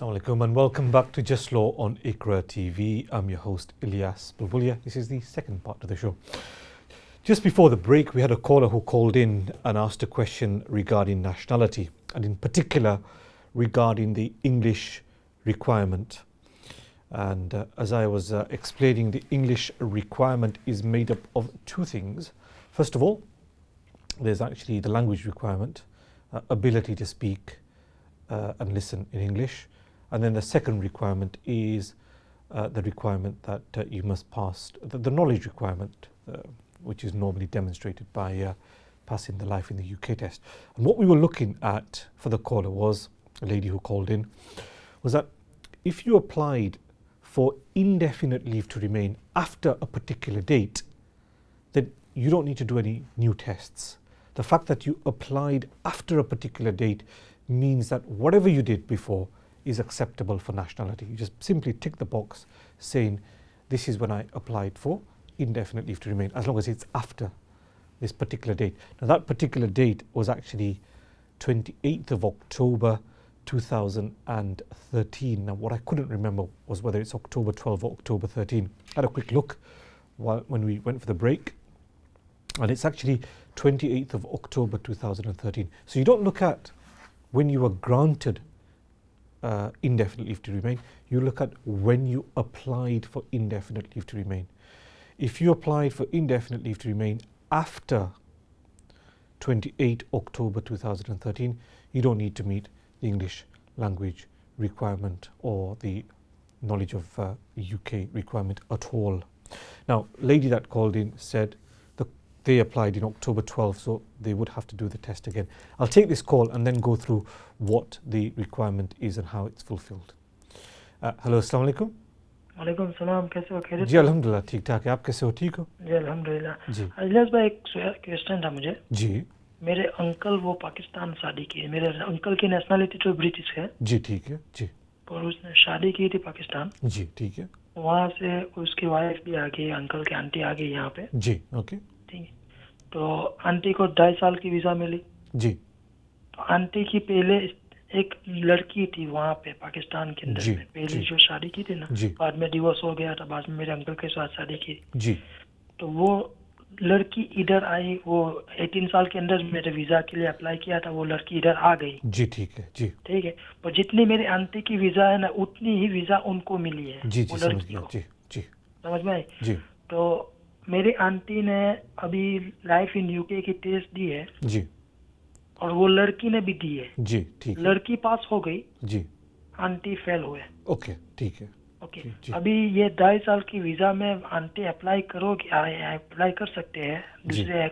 Assalamu alaikum and welcome back to Just Law on IQRA TV. I'm your host Ilyas Bulbulia. This is the second part of the show. Just before the break, we had a caller who called in and asked a question regarding nationality, and in particular regarding the English requirement. And as I was explaining, the English requirement is made up of two things. First of all, there's actually the language requirement, ability to speak and listen in English. And then the second requirement is the requirement that you must pass, the knowledge requirement, which is normally demonstrated by passing the Life in the UK test. And what we were looking at for the caller was, a lady who called in, was that if you applied for indefinite leave to remain after a particular date, then you don't need to do any new tests. The fact that you applied after a particular date means that whatever you did before is acceptable for nationality. You just simply tick the box saying, this is when I applied for indefinite leave to remain, as long as it's after this particular date. Now that particular date was actually 28th of October 2013. Now what I couldn't remember was whether it's October 12 or October 13. I had a quick look when we went for the break, and it's actually 28th of October 2013. So you don't look at when you were granted indefinite leave to remain, you look at when you applied for indefinite leave to remain. If you applied for indefinite leave to remain after 28 October 2013, you don't need to meet the English language requirement or the knowledge of UK requirement at all. Now, lady that called in said they applied in October 12, so they would have to do the test again. I'll take this call and then go through what the requirement is and how it's fulfilled. Hello, assalamu alaikum. वालेकुम सलाम, कैसे हो? खैरियत? जी अल्हम्दुलिल्लाह ठीक ठाक है, आप कैसे हो? ठीक हो? जी अल्हम्दुलिल्लाह। जी इलियास भाई, एक क्वेश्चन था मुझे। जी मेरे अंकल वो पाकिस्तान शादी की है, मेरे अंकल की नेशनलिटी तो ब्रिटिश है। जी ठीक है। जी और उसने शादी की थी पाकिस्तान। जी ठीक है। वहाँ से उसकी वाइफ भी आ गई, अंकल की आंटी आ गई यहाँ पे। जी ओके। ठीक है, तो आंटी को 2.5 साल की वीजा मिली। जी तो आंटी की पहले एक लड़की थी वहाँ पे पाकिस्तान के अंदर में, पहले जो शादी की थी ना, बाद में डिवोर्स हो गया था, बाद में मेरे अंकल के साथ शादी की। जी तो वो लड़की इधर आई, वो 18 साल के अंदर मेरे वीजा के लिए अप्लाई किया था, वो लड़की इधर आ गई। जी ठीक है। जी ठीक है, तो जितनी मेरी आंटी की वीजा है ना, उतनी ही वीजा उनको मिली है। जी वो जी समझ लड़की गया। को, जी जी समझ में आई? जी तो मेरी आंटी ने अभी लाइफ इन यूके की टेस्ट दी है जी और वो लड़की ने भी दी है। जी ठीक है। लड़की पास हो गई, जी आंटी फेल हुए। ओके ठीक है। ओके, जी। अभी ये 2.5 साल की वीजा में आंटी अप्लाई करोगे, अप्लाई कर सकते हैं, दूसरे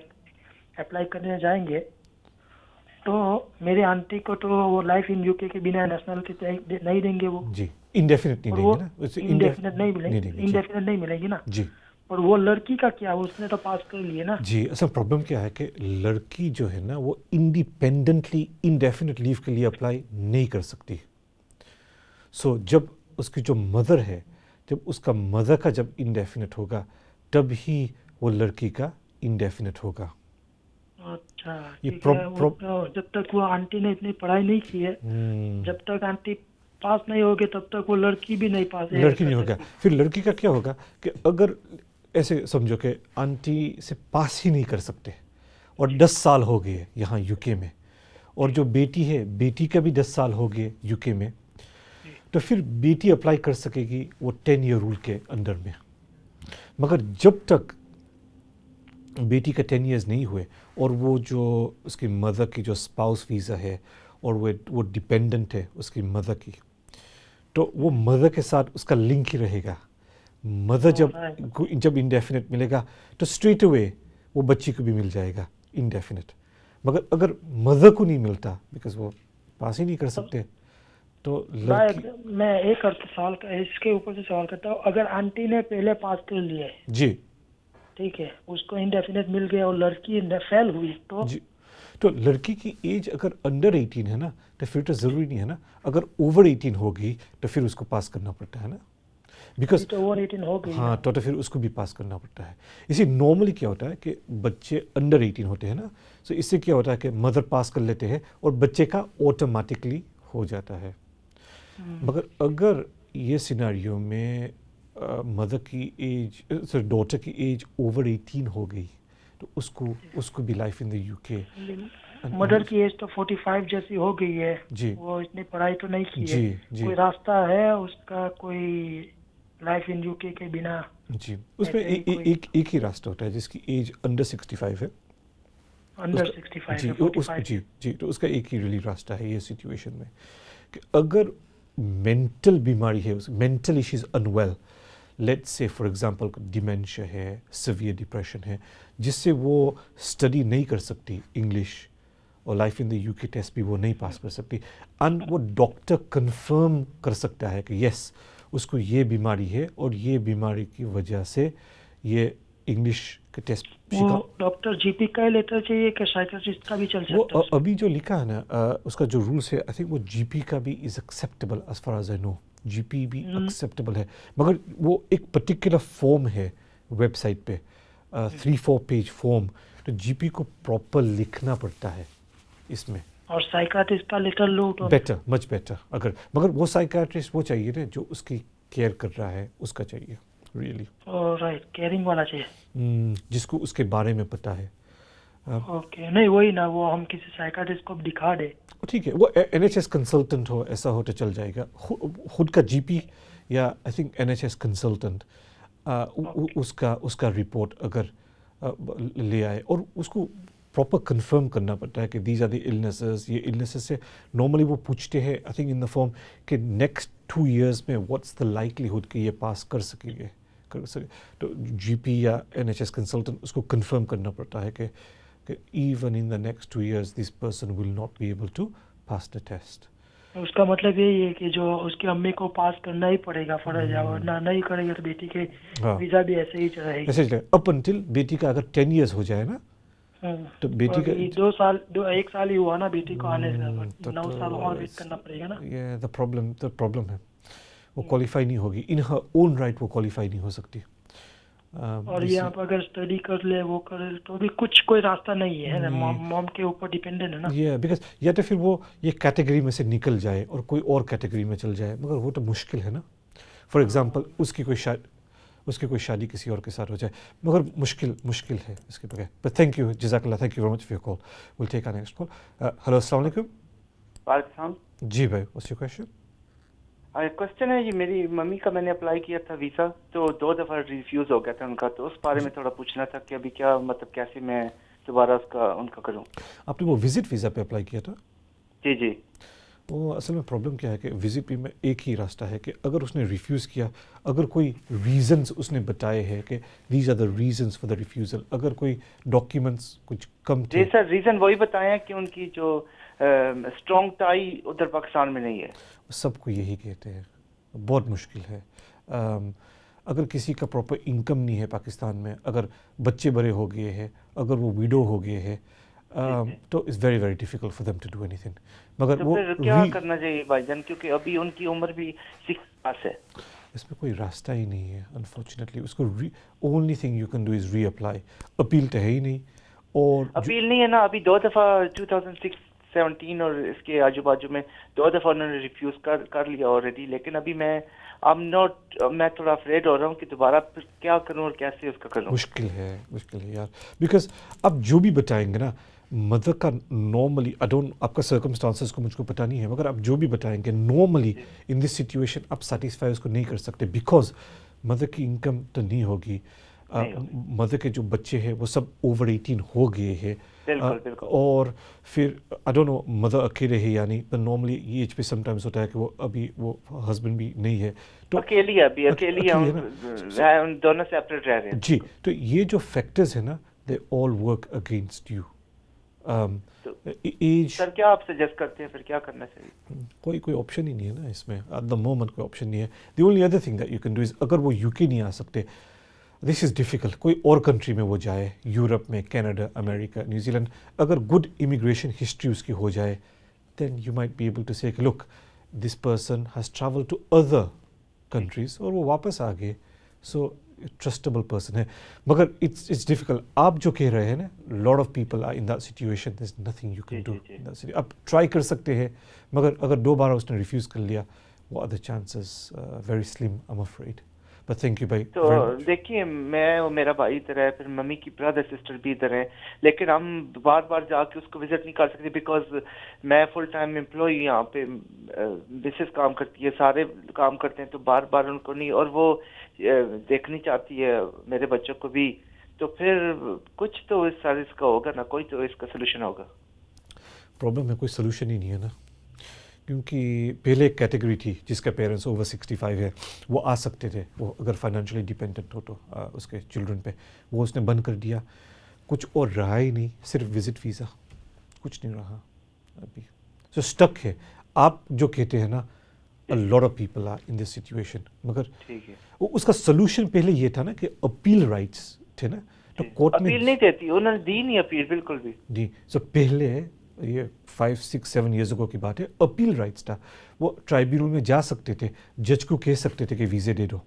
अप्लाई करने जाएंगे तो मेरी आंटी को तो वो लाइफ इन यूके के बिना नेशनलिटी नहीं देंगे वो। जी इंडेफिनिट नहीं देंगे ना, इंडेफिनिट नहीं मिलेंगे, इंडेफिनिट नहीं मिलेगी ना जी। और वो लड़की का क्या, उसने तो पास कर लिए ना। जी असल प्रॉब्लम क्या है कि लड़की जो है ना वो इंडिपेंडेंटली इंडेफिनिट लीव के लिए अप्लाई नहीं कर सकती। सो जब उसकी जो मदर है, जब उसका मदर का जब इंडेफिनिट होगा तब ही वो लड़की का इंडेफिनिट होगा। अच्छा ये ठीक है, जब तक वो आंटी ने इतनी पढ़ाई नहीं की है, जब तक आंटी पास नहीं होगी तब तक वो लड़की भी नहीं पास है। लड़की नहीं होगा, फिर लड़की का क्या होगा कि अगर ऐसे समझो कि आंटी से पास ही नहीं कर सकते और 10 साल हो गए यहाँ यूके में, और जो बेटी है बेटी का भी 10 साल हो गए यूके में, तो फिर बेटी अप्लाई कर सकेगी वो 10 ईयर रूल के अंडर में। मगर जब तक बेटी का 10 ईयर्स नहीं हुए और वो जो उसकी मदर की जो स्पाउस वीज़ा है और वो डिपेंडेंट है उसकी मदर की, तो वो मदर के साथ उसका लिंक ही रहेगा। मदर जब इंडेफिनिट मिलेगा तो स्ट्रेट अवे वो बच्ची को भी मिल जाएगा इंडेफिनिट। मगर अगर मदर को नहीं मिलता, बिकॉज वो पास ही नहीं कर सकते, तो लड़की। मैं एक सवाल इसके ऊपर से सवाल करता हूँ, अगर आंटी ने पहले पास कर लिया जी ठीक है, उसको इंडेफिनिट मिल गया और लड़की फेल हुई तो जी, तो लड़की की एज अगर अंडर 18 है ना तो फिर तो ज़रूरी नहीं है ना, अगर ओवर 18 होगी तो फिर उसको पास करना पड़ता है ना, बिकॉज तो ओवर 18 हो गई। हाँ तो फिर उसको भी पास करना पड़ता है। इसी नॉर्मली क्या होता है कि बच्चे अंडर 18 होते हैं ना, तो इससे क्या होता है कि मदर पास कर लेते हैं और बच्चे का ऑटोमेटिकली हो जाता है। मगर अगर ये सिनेरियो में मदर की एज डॉटर की एज ओवर 18 हो गई तो उसको भी life in the UK mother की एज तो 45 जैसी हो गई है जी वो इतनी पढ़ाई तो नहीं की है जी कोई रास्ता है उसका कोई लाइफ इन यूके के बिना जी उसमें एक ही रास्ता होता है जिसकी एज अंडर 65 है अंडर 65 जी है 45 जी जी तो उसका एक ही रियली रास्ता है ये सिचुएशन में कि अगर मेंटल बीमारी है mental issues unwell let's say for example dementia है सिवियर डिप्रेशन है जिससे वो स्टडी नहीं कर सकती इंग्लिश और life in the UK test भी वो नहीं पास कर सकती एंड वो डॉक्टर कंफर्म कर सकता है कि यस उसको ये बीमारी है और ये बीमारी की वजह से ये इंग्लिश के टेस्ट वो डॉक्टर जीपी का लेटर चाहिए कि साइकियाट्रिस्ट का भी चल सकता वो है अभी जो लिखा है ना उसका जो रूल्स है आई थिंक वो जीपी का भी is acceptable as far as I know GP भी एक्सेप्टेबल है मगर वो एक पर्टिकुलर फॉर्म है वेबसाइट पे 3-4 पेज फॉर्म तो जीपी को प्रॉपर लिखना पड़ता है इसमें और साइकियाट्रिस्ट का लेटर लो तो बेटर मच बेटर अगर मगर वो साइकियाट्रिस्ट वो चाहिए ना जो उसकी केयर कर रहा है उसका चाहिए रियली राइट केयरिंग वाला चाहिए जिसको उसके बारे में पता है ओके नहीं वही ना वो हम किसी साइकियाट्रिस्ट को दिखा दे ठीक है वो एनएचएस कंसल्टेंट हो ऐसा हो तो चल जाएगा खुद का जीपी या आई थिंक एनएचएस कंसल्टेंट उसका रिपोर्ट अगर ले आए और उसको प्रॉपर कंफर्म करना पड़ता है कि दीज आर द इलनेसेस ये इलनेसेस से नॉर्मली वो पूछते हैं I think in the form कि नेक्स्ट 2 years में व्हाट्स द लाइकलीहुड कि ये पास कर सके तो जीपी या एनएचएस कंसल्टेंट उसको कंफर्म करना पड़ता है कि even in the next 2 years this person will not be able to pass the test उसका मतलब यही है कि जो उसकी अम्मी को पास करना ही पड़ेगा फर्ज है वरना नहीं करेगा तो बेटी के वीजा भी ऐसे ही रहेगी ऐसे ही अप अंटिल बेटी का अगर 10 years हो जाए ना तो बेटी का 1 साल ही हुआ ना बेटी को आने से 9 साल और वेट करना पड़ेगा ना ये द प्रॉब्लम है वो क्वालिफाई नहीं होगी इन हर ओन राइट वो क्वालिफाई नहीं हो सकती और ये आप अगर स्टडी कर ले वो कर तो भी कुछ कोई रास्ता नहीं है मॉम के ऊपर डिपेंडेंट है ना ये बिकॉज या तो फिर वो ये कैटेगरी में से निकल जाए और कोई और कैटेगरी में चल जाए मगर वो तो मुश्किल है ना फॉर एग्जांपल उसकी कोई शादी किसी और के साथ हो जाए मगर मुश्किल है इसके बगैर बट थैंक यू जज़ाकल्लाह thank you very much for your call will take our next call hello अस्सलाम वालेकुम वालेकुम जी भाई व्हाट्स योर क्वेश्चन क्वेश्चन है ये मेरी मम्मी का मैंने अप्लाई किया था वीज़ा तो 2 दफ़ा रिफ्यूज़ हो गया था उनका तो उस बारे में थोड़ा पूछना था कि अभी क्या मतलब कैसे मैं दोबारा उनका करूं आपने वो विजिट वीज़ा पे अप्लाई किया था जी जी वो असल में प्रॉब्लम क्या है कि विजिट में एक ही रास्ता है कि अगर उसने रिफ्यूज़ किया अगर कोई रीजंस उसने बताए हैं कि these are the reasons for the refusal अगर कोई डॉक्यूमेंट्स कुछ कम थे जी सर रीज़न वही बताया कि उनकी जो स्ट्रॉन्ग टाई उधर पाकिस्तान में नहीं है सबको यही कहते हैं बहुत मुश्किल है अगर किसी का प्रॉपर इनकम नहीं है पाकिस्तान में अगर बच्चे बड़े हो गए हैं अगर वो विडो हो गए हैं तो it's very very difficult for them to do anything मगर तो वो क्या करना चाहिए भाईजान क्योंकि अभी उनकी उम्र भी 6 पास है इसमें कोई रास्ता ही नहीं है अनफॉर्चुनेटली उसको only thing you can do is री अप्लाई अपील तो है ही नहीं और अपील नहीं है ना अभी 2 दफ़ा 2017 और इसके आजू बाजू में 2 दफ़ा उन्होंने रिफ्यूज़ कर लिया ऑलरेडी लेकिन अभी मैं थोड़ा अफ्रेड हो रहा हूँ कि दोबारा फिर क्या करूँ और कैसे उसका करूँ मुश्किल है यार बिकॉज अब जो भी बताएंगे ना मदर का नॉर्मली आपका सर्कमस्टांसेस को मुझको पता नहीं है मगर आप जो भी बताएंगे नॉर्मली इन दिस सिचुएशन आप सेटिस्फाई उसको नहीं कर सकते बिकॉज मदर की इनकम तो नहीं होगी मदर के जो बच्चे हैं वो सब ओवर 18 हो गए हैं बिल्कुल और फिर आई डोंट नो मदर अकेले है यानी तो नॉर्मली ये एज पे समटाइम्स होता है कि वो अभी वो हस्बैंड भी नहीं है तो अकेली है उन दोनों सेपरेट रह रहे हैं जी तो ये जो फैक्टर्स है ना they all work against you as sir क्या आप सजेस्ट करते हैं फिर क्या करना चाहिए कोई ऑप्शन ही नहीं है ना इसमें एट द मोमेंट कोई ऑप्शन नहीं है the only other thing that you can do is अगर वो यूके नहीं आ सकते दिस इज़ डिफ़िकल्ट कोई और कंट्री में वो जाए यूरोप में कनाडा अमेरिका न्यूजीलैंड अगर गुड इमिग्रेशन हिस्ट्री उसकी हो जाए then you might be able to say look this person has travel to other countries और वो वापस आ गए सो ट्रस्टेबल पर्सन है मगर इट्स डिफ़िकल्ट आप जो कह रहे हैं ना lot of people are in that situation there is nothing you can do in that situation आप ट्राई कर सकते हैं मगर अगर 2 बार उसने रिफ्यूज़ कर लिया what are the chances? Very slim, I'm afraid. But thank you very تو much. دیکھیے میں اور میرا بھائی ادھر ہے, پھر ممی کی برادر سسٹر بھی ادھر ہیں, لیکن ہم بار بار جا کے اس کو وزٹ نہیں کر سکتے بیکاز میں فل ٹائم امپلائی یہاں پہ, مسز کام کرتی ہے, سارے کام کرتے ہیں, تو بار بار ان کو نہیں, اور وہ دیکھنی چاہتی ہے میرے بچوں کو بھی, تو پھر کچھ تو اس سارے اس کا ہوگا نا, کوئی تو اس کا سلوشن ہوگا. پرابلم ہے, کوئی سلوشن ہی نہیں ہے نا, کیونکہ پہلے ایک کیٹیگری تھی جس کا پیرنٹس اوور 65 ہے, وہ آ سکتے تھے, وہ اگر فائنینشلی ڈیپینڈنٹ ہو تو اس کے چلڈرن پہ, وہ اس نے بند کر دیا. کچھ اور رہا ہی نہیں, صرف وزٹ ویزا, کچھ نہیں رہا ابھی. سو اسٹک ہے. آپ جو کہتے ہیں نا, a lot of people are in this situation, مگر ٹھیک ہے, اس کا سلوشن پہلے یہ تھا نا کہ اپیل رائٹس تھے نا, تو کورٹ میں اپیل نہیں دیتی, انہوں نے دی نہیں اپیل بالکل بھی. جی. سو پہلے یہ 5 6 7 ایئرز اگو کی بات ہے, اپیل رائٹس تھا, وہ ٹرائبیونل میں جا سکتے تھے, جج کو کہہ سکتے تھے کہ ویزے دے دو.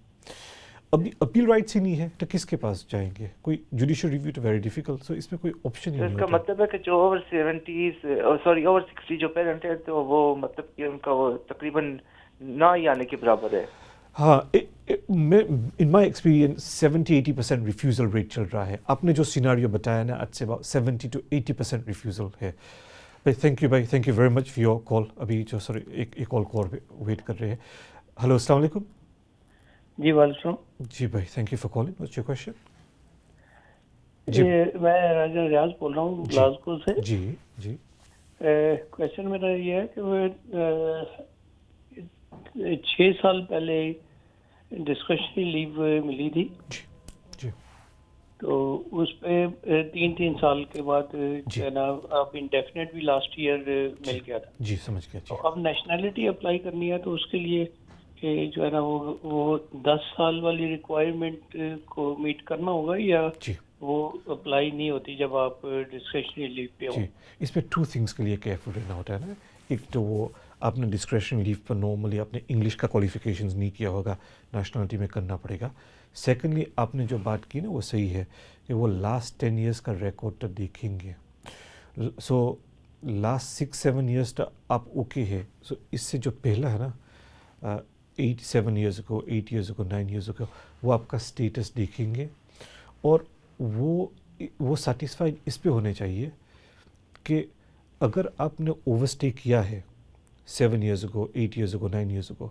ابھی اپیل رائٹس ہی نہیں ہے تو کس کے پاس جائیں گے, کوئی جوڈیشل ریویو تو ویری ڈیفیکلٹ, سو اس میں کوئی آپشن ہی تو نہیں اس کا ہوتا. مطلب ہے کہ جو اوور 60 جو پیرنٹ ہے, تو وہ مطلب کہ ان کا وہ تقریباً نہ ہی آنے کے برابر ہے. ہاں, ان مائی ایکسپیرینس 70-80% ریفیوزل ریٹ چل رہا ہے. آپ نے جو سیناریو بتایا نا, اچھے 70 to 80% ریفیوزل ہے. بھائی thank you very much for your call. ابھی جو سر ایک کال ویٹ کر رہے ہیں. ہلو, السلام علیکم. جی وعلیکم. جی بھائی, thank you for calling. What's your question? جی میں راجا ریاض بول رہا ہوں گلاسگو سے. جی جی. کویشچن میرا یہ ہے کہ وہ 6 سال پہلے ڈسکشنری لیو ملی تھی, جی. تو اس پہ 3 سال کے بعد جو ہے نا اب انڈیفینیٹ بھی لاسٹ ایئر مل گیا تھا. جی سمجھ گیا. تو اب نیشنلٹی اپلائی کرنی ہے تو اس کے لیے جو ہے نا وہ 10 سال والی ریکوائرمنٹ کو میٹ کرنا ہوگا, یا وہ اپلائی نہیں ہوتی جب آپ ڈسکریشنری لیو پہ ہوں؟ جی, اس میں 2 تھنگس کے لیے کیئرفل رہنا ہوتا ہے نا. ایک تو وہ آپ نے ڈسکریشنری لیو پر نارملی آپ نے انگلش کا کوالیفیکیشنز نہیں کیا ہوگا, نیشنلٹی میں کرنا پڑے گا. سیکنڈلی آپ نے جو بات کی نا وہ صحیح ہے کہ وہ لاسٹ 10 ایئرس کا ریکارڈ تو دیکھیں گے. سو لاسٹ 6-7 ایئرس تو آپ اوکے ہے. سو اس سے جو پہلا ہے نا 7 years ago, 8 years ago, 9 years ago, وہ آپ کا اسٹیٹس دیکھیں گے, اور وہ سیٹسفائیڈ اس پہ ہونے چاہیے کہ اگر آپ نے اوور اسٹے کیا ہے 7 years ago, 8 years ago, 9 years ago,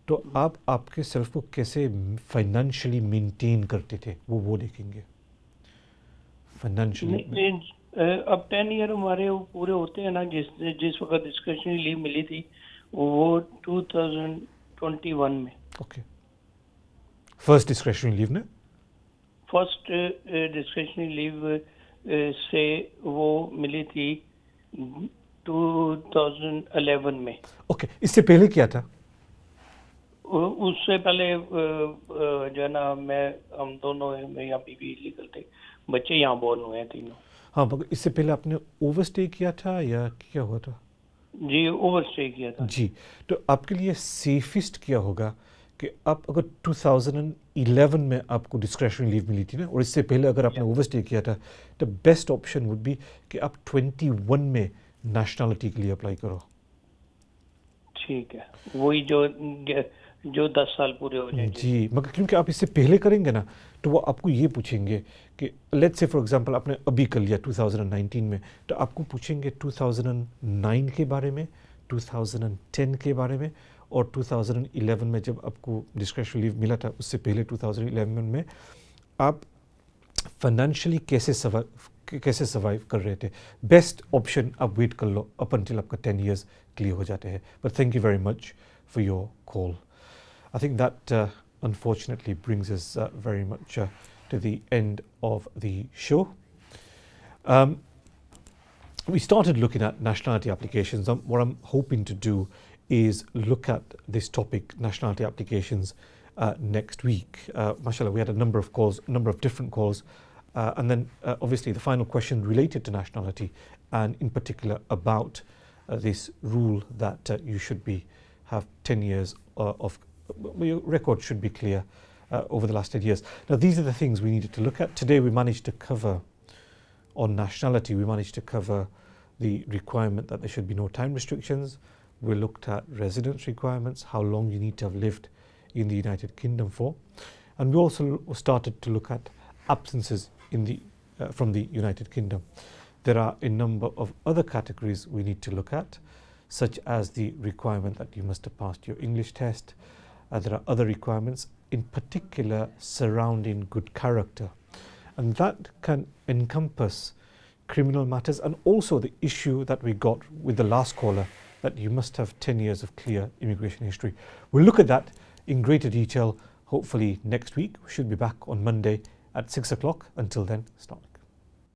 تو آپ کے سیلف کو کیسے فائنینشلی مینٹین کرتے تھے, وہ دیکھیں گے فائنینشلی. اب 10 ایئر ہمارے پورے ہوتے ہیں نا, جس وقت ڈسکشنری لیو ملی تھی وہ 2021 میں. اوکے, فرسٹ ڈسکریشنری لیو نا, فرسٹ ڈسکشنری لیو سے وہ ملی تھی 2011 میں. اوکے, اس سے پہلے کیا تھا؟ اس سے پہلے جو ہے نا ہم دونوں یہاں بیوی لیگل تھے, بچے یہاں بورن ہوئے ہیں تینوں. ہاں, مگر اس سے پہلے آپ نے اوور اسٹے کیا تھا یا کیا ہوا تھا؟ جی اوور اسٹے کیا تھا. جی, تو آپ کے لیے سیفسٹ کیا ہوگا کہ آپ اگر 2011 میں آپ کو ڈسکریشنری لیو ملی تھی نا, اور اس سے پہلے اگر آپ نے اوور اسٹے کیا تھا, تو بیسٹ آپشن وڈ بی کہ آپ 21 میں نیشنلٹی کے لیے اپلائی کرو. ٹھیک ہے, وہی جو 10 سال پورے ہو جائیں. جی, مگر کیونکہ آپ اس سے پہلے کریں گے نا تو وہ آپ کو یہ پوچھیں گے کہ لیٹس سے فار ایگزامپل آپ نے ابھی کر لیا 2019 میں, تو آپ کو پوچھیں گے 2009 کے بارے میں, 2010 کے بارے میں, اور 2011 میں جب آپ کو ڈسکریشنری لیو ملا تھا اس سے پہلے 2011 میں آپ فائنینشلی کیسے سروائیو کر رہے تھے. بیسٹ آپشن آپ ویٹ کر لو اپ انٹل آپ کا 10 ایئرس کلیئر ہو جاتے ہیں. But thank you very much for your call. I think that unfortunately brings us very much to the end of the show. We started looking at nationality applications. What I'm hoping to do is look at this topic, nationality applications, next week. Mashallah, we had a number of calls, a number of different calls, and then obviously the final question related to nationality, and in particular about this rule that you should have 10 years of your record should be clear over the last 10 years. Now, these are the things we needed to look at. Today, we managed to cover, on nationality, we managed to cover the requirement that there should be no time restrictions, We looked at residence requirements, how long you need to have lived in the United Kingdom for. And we also started to look at absences from the United Kingdom. There are a number of other categories we need to look at, such as the requirement that you must have passed your English test. There are other requirements, in particular surrounding good character. And that can encompass criminal matters, and also the issue that we got with the last caller, that you must have 10 years of clear immigration history. We'll look at that in greater detail hopefully next week. We should be back on Monday at 6 o'clock. Until then, Assalamu alaikum.